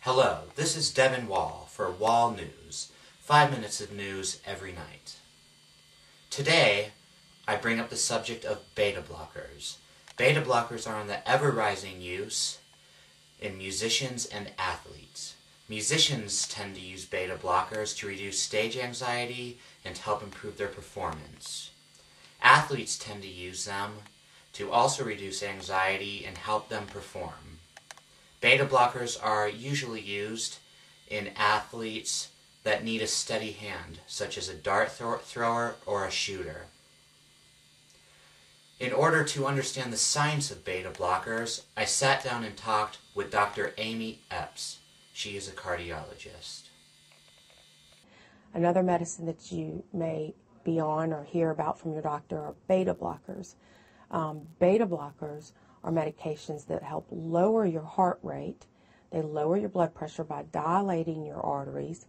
Hello, this is Devin Wahl for Wahl News, 5 minutes of news every night. Today, I bring up the subject of beta blockers. Beta blockers are in the ever-rising use in musicians and athletes. Musicians tend to use beta blockers to reduce stage anxiety and help improve their performance. Athletes tend to use them to also reduce anxiety and help them perform. Beta blockers are usually used in athletes that need a steady hand, such as a dart thrower or a shooter. In order to understand the science of beta blockers, I sat down and talked with Dr. Amy Epps. She is a cardiologist. Another medicine that you may be on or hear about from your doctor are beta blockers. Beta blockers are medications that help lower your heart rate. They lower your blood pressure by dilating your arteries.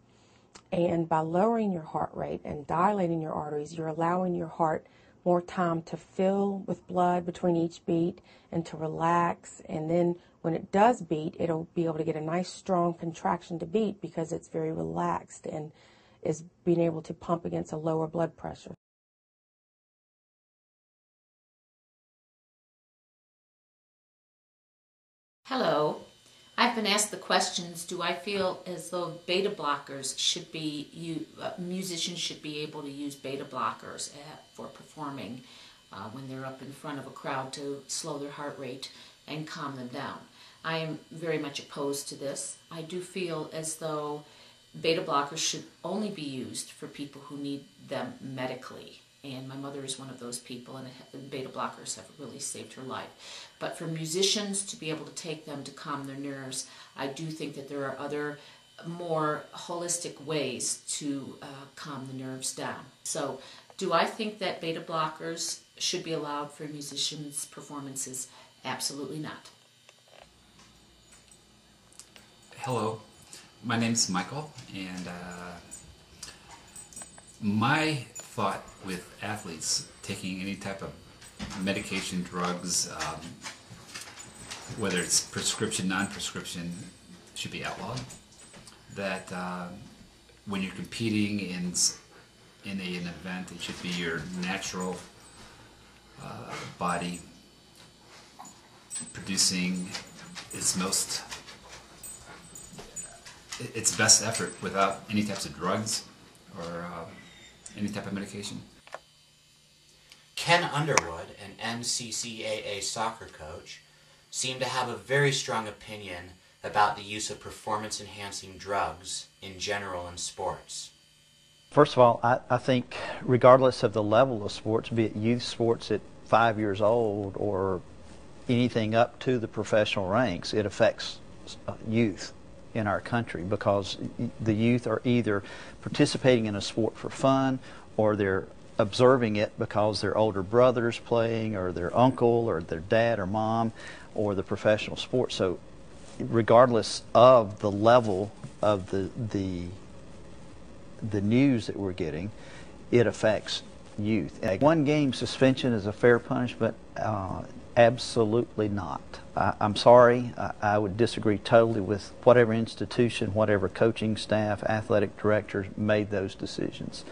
And by lowering your heart rate and dilating your arteries, you're allowing your heart more time to fill with blood between each beat and to relax. And then when it does beat, it'll be able to get a nice strong contraction to beat because it's very relaxed and is being able to pump against a lower blood pressure. Hello. I've been asked the questions, do I feel as though beta blockers should be, musicians should be able to use beta blockers for performing when they're up in front of a crowd to slow their heart rate and calm them down. I am very much opposed to this. I do feel as though beta blockers should only be used for people who need them medically. And my mother is one of those people, and beta blockers have really saved her life. But for musicians to be able to take them to calm their nerves, I do think that there are other more holistic ways to calm the nerves down. So do I think that beta blockers should be allowed for musicians' performances? Absolutely not. Hello, my name is Michael, and my thought with athletes taking any type of medication, drugs, whether it's prescription, non-prescription, should be outlawed. That when you're competing in an event, it should be your natural body producing its best effort without any types of drugs or any type of medication. Ken Underwood, an NCCAA soccer coach, seemed to have a very strong opinion about the use of performance-enhancing drugs in general in sports. First of all, I think regardless of the level of sports, be it youth sports at 5 years old or anything up to the professional ranks, it affects youth in our country because the youth are either participating in a sport for fun or they're observing it because their older brother's playing or their uncle or their dad or mom or the professional sport. So regardless of the level of the news that we're getting, it affects youth. One game suspension is a fair punishment? Absolutely not. I'm sorry, I would disagree totally with whatever institution, whatever coaching staff, athletic directors made those decisions.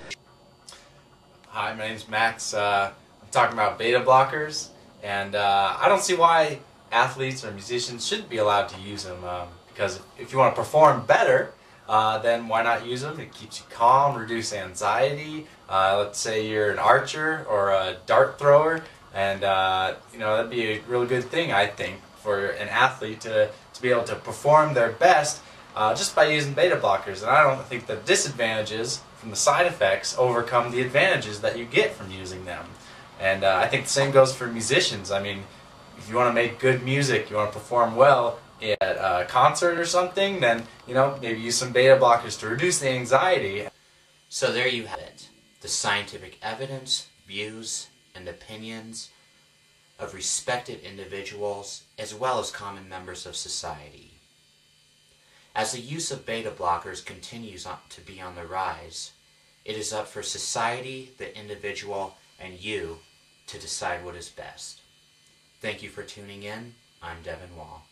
Hi, my name's Max. I'm talking about beta blockers, and I don't see why athletes or musicians shouldn't be allowed to use them, because if you want to perform better, then why not use them? It keeps you calm, reduce anxiety. Let's say you're an archer or a dart thrower, and you know, that'd be a really good thing, I think, for an athlete to be able to perform their best just by using beta blockers. And I don't think the disadvantages from the side effects overcome the advantages that you get from using them. And I think the same goes for musicians. I mean, if you want to make good music, you want to perform well at a concert or something, then, you know, maybe use some beta blockers to reduce the anxiety. So there you have it, the scientific evidence, views, and opinions of respected individuals as well as common members of society. As the use of beta blockers continues to be on the rise, it is up for society, the individual, and you to decide what is best. Thank you for tuning in. I'm Devin Wahl.